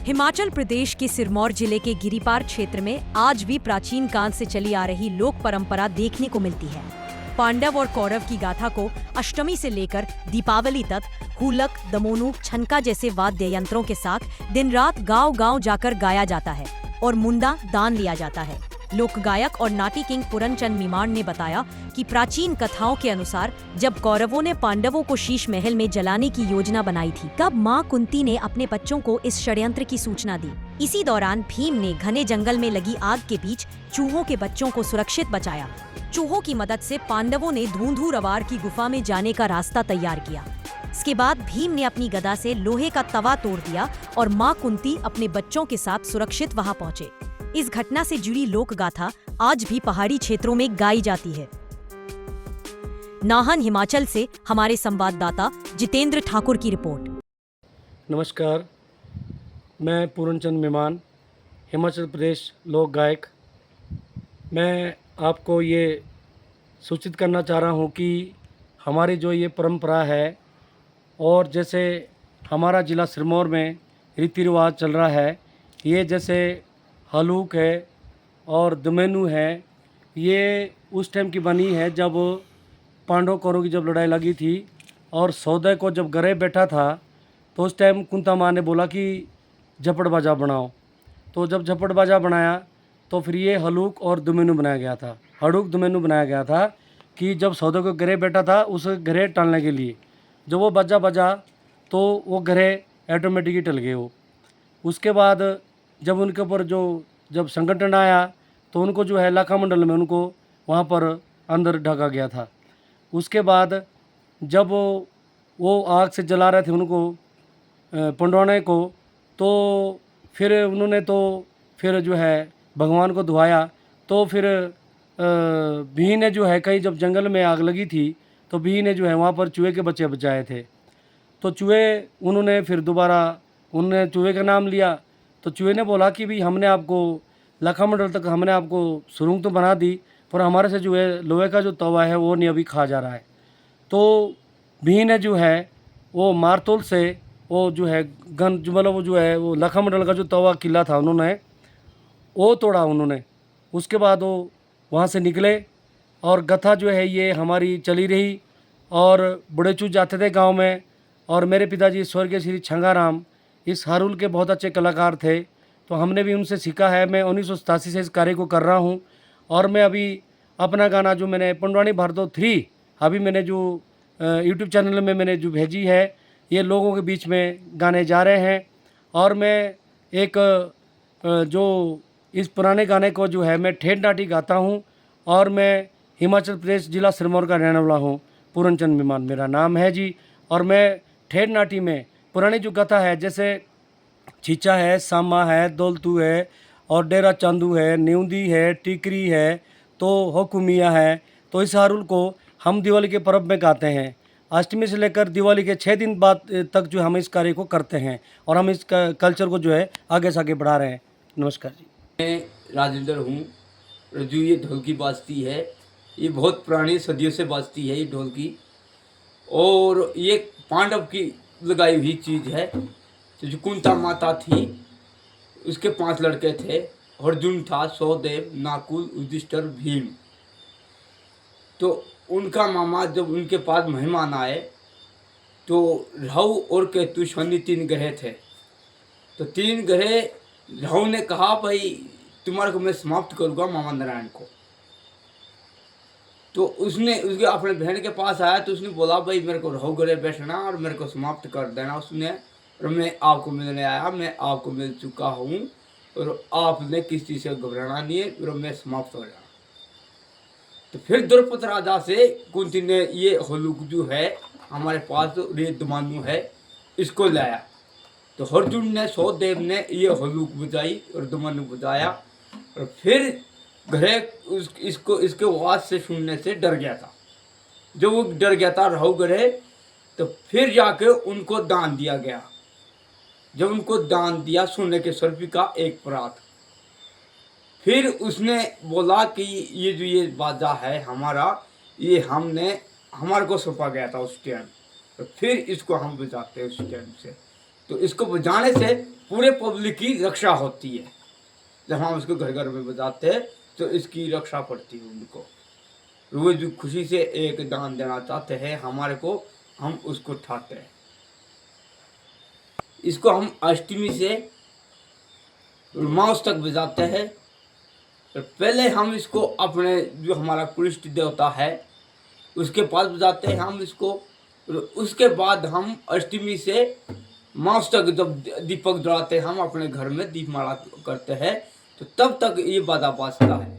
हिमाचल प्रदेश के सिरमौर जिले के गिरिपार क्षेत्र में आज भी प्राचीन काल से चली आ रही लोक परंपरा देखने को मिलती है। पांडव और कौरव की गाथा को अष्टमी से लेकर दीपावली तक हुलक, दमोनू, छनका जैसे वाद्य यंत्रों के साथ दिन रात गांव-गांव जाकर गाया जाता है और मुंडा दान लिया जाता है। लोक गायक और नाटी किंग पूरनचंद मीमाड़ ने बताया कि प्राचीन कथाओं के अनुसार जब कौरवों ने पांडवों को शीश महल में जलाने की योजना बनाई थी, तब मां कुंती ने अपने बच्चों को इस षड्यंत्र की सूचना दी। इसी दौरान भीम ने घने जंगल में लगी आग के बीच चूहों के बच्चों को सुरक्षित बचाया। चूहों की मदद से पांडवों ने धूंधू रवार की गुफा में जाने का रास्ता तैयार किया। इसके बाद भीम ने अपनी गदा से लोहे का तवा तोड़ दिया और मां कुंती अपने बच्चों के साथ सुरक्षित वहां पहुंचे। इस घटना से जुड़ी लोक गाथा आज भी पहाड़ी क्षेत्रों में गाई जाती है। नाहन, हिमाचल से हमारे संवाददाता जितेंद्र ठाकुर की रिपोर्ट। नमस्कार, मैं पूरनचंद मीमाड़, हिमाचल प्रदेश लोक गायक। मैं आपको ये सूचित करना चाह रहा हूँ कि हमारी जो ये परंपरा है और जैसे हमारा ज़िला सिरमौर में रीति रिवाज चल रहा है, ये जैसे हलूक है और दमेनू है, ये उस टाइम की बनी है जब पांडव कौरव की जब लड़ाई लगी थी और सौदे को जब गरे बैठा था तो उस टाइम कुंता माँ ने बोला कि झपड़ बाजा बनाओ। तो जब झपड़ बाजा बनाया तो फिर ये हलूक और दमेनू बनाया गया था। हड़ूक दमेनू बनाया गया था कि जब सौदे को गरे बैठा था उस गरे टालने के लिए जब वो बाजा बजा तो वो गरे ऑटोमेटिकली टल गए। वो उसके बाद जब उनके ऊपर जब संगठन आया तो उनको जो है लाखा मंडल में उनको वहाँ पर अंदर ढका गया था। उसके बाद जब वो आग से जला रहे थे उनको पंडवाने को, तो फिर उन्होंने फिर जो है भगवान को दुआया। तो फिर भी ने जो है कहीं जब जंगल में आग लगी थी तो भी ने जो है वहाँ पर चूहे के बच्चे बचाए थे। तो चूहे उन्होंने फिर दोबारा उन्होंने चूहे का नाम लिया। तो चूहे ने बोला कि भाई हमने आपको लाखा मंडल तक हमने आपको सुरंग तो बना दी, पर हमारे से जो है लोहे का जो तवा है वो नहीं अभी खा जा रहा है। तो भी ने जो है वो मारतोल से वो जो है गन जो मतलब वो जो है वो लाखा मंडल का जो तवा किला था उन्होंने वो तोड़ा उन्होंने। उसके बाद वो वहाँ से निकले और कथा जो है ये हमारी चली रही और बड़े चूज जाते थे गांव में। और मेरे पिताजी स्वर्गीय श्री छंगाराम इस हारुल के बहुत अच्छे कलाकार थे, तो हमने भी उनसे सीखा है। मैं 1987 से इस कार्य को कर रहा हूँ और मैं अभी अपना गाना जो मैंने पंडवानी भारतो 3 अभी मैंने जो यूट्यूब चैनल में मैंने जो भेजी है ये लोगों के बीच में गाने जा रहे हैं। और मैं एक जो इस पुराने गाने को जो है मैं ठेठ नाटी गाता हूँ और मैं हिमाचल प्रदेश जिला सिरमौर का रहने वाला हूँ। पूरनचंद मीमाड़ मेरा नाम है जी। और मैं ठेठ नाटी में पुरानी जो कथा है जैसे चीचा है, सामा है, दौलतू है और डेरा चांदू है, न्यूंदी है, टिकरी है, तो हुकुमिया है, तो इस हारुल को हम दिवाली के पर्व में गाते हैं। अष्टमी से लेकर दिवाली के 6 दिन बाद तक जो हम इस कार्य को करते हैं और हम इस कल्चर को जो है आगे से आगे बढ़ा रहे हैं। नमस्कार जी। मैं राजेंद्र हूँ। जो ये ढोलकी बाजती है ये बहुत पुरानी सदियों से बाजती है ये ढोलकी, और ये पांडव की लगाई हुई चीज़ है। तो जो कुंता माता थी उसके 5 लड़के थे, अर्जुन था, सहदेव, नकुल, युधिष्ठिर, भीम। तो उनका मामा जब उनके पास मेहमान आए तो राहु और केतु शनि 3 ग्रह थे। तो 3 ग्रह राहु ने कहा भाई तुम्हारे को मैं समाप्त करूँगा मामा नारायण को। तो उसने उसके अपने बहन के पास आया तो उसने बोला भाई मेरे को राहु ग्रह बैठना और मेरे को समाप्त कर देना उसने, और मैं आपको मिलने आया, मैं आपको मिल चुका हूँ और आपने किस चीज़ से घबराना नहीं है और मैं समाप्त हो जाना। तो फिर द्रौपदी राजा से कुंती ने ये हलूक जो है हमारे पास ये दमानू है इसको लाया। तो अर्जुन ने सहदेव ने ये हलूक बजाई और दमानू बजाया और फिर ग्रह इसको इसके आवाज से सुनने से डर गया था। जब वो डर गया था राहु ग्रह, तो फिर जाके उनको दान दिया गया। जब उनको दान दिया सोने के सर्पी का 1 परात, फिर उसने बोला कि ये जो ये बाजा है हमारा, ये हमारे को सौंपा गया था उस टाइम, तो फिर इसको हम बजाते हैं उस टाइम से। तो इसको बजाने से पूरे पब्लिक की रक्षा होती है। जब हम इसको घर घर में बजाते हैं तो इसकी रक्षा पड़ती है उनको। वो जो खुशी से एक दान देना चाहते हैं हमारे को, हम उसको ठाते हैं। इसको हम अष्टमी से मास तक बजाते हैं। तो पहले हम इसको अपने जो हमारा कुलिष्ट देवता है उसके पास बजाते हैं हम इसको। और उसके बाद हम अष्टमी से मास तक जब दीपक जलाते हैं, हम अपने घर में दीपमाला करते हैं, तो तब तक ये बाजा बाजता है।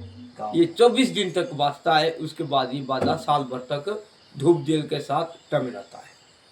ये 24 दिन तक बाजता है। उसके बाद ये बाजा साल भर तक धूप जेल के साथ टंग रहता है।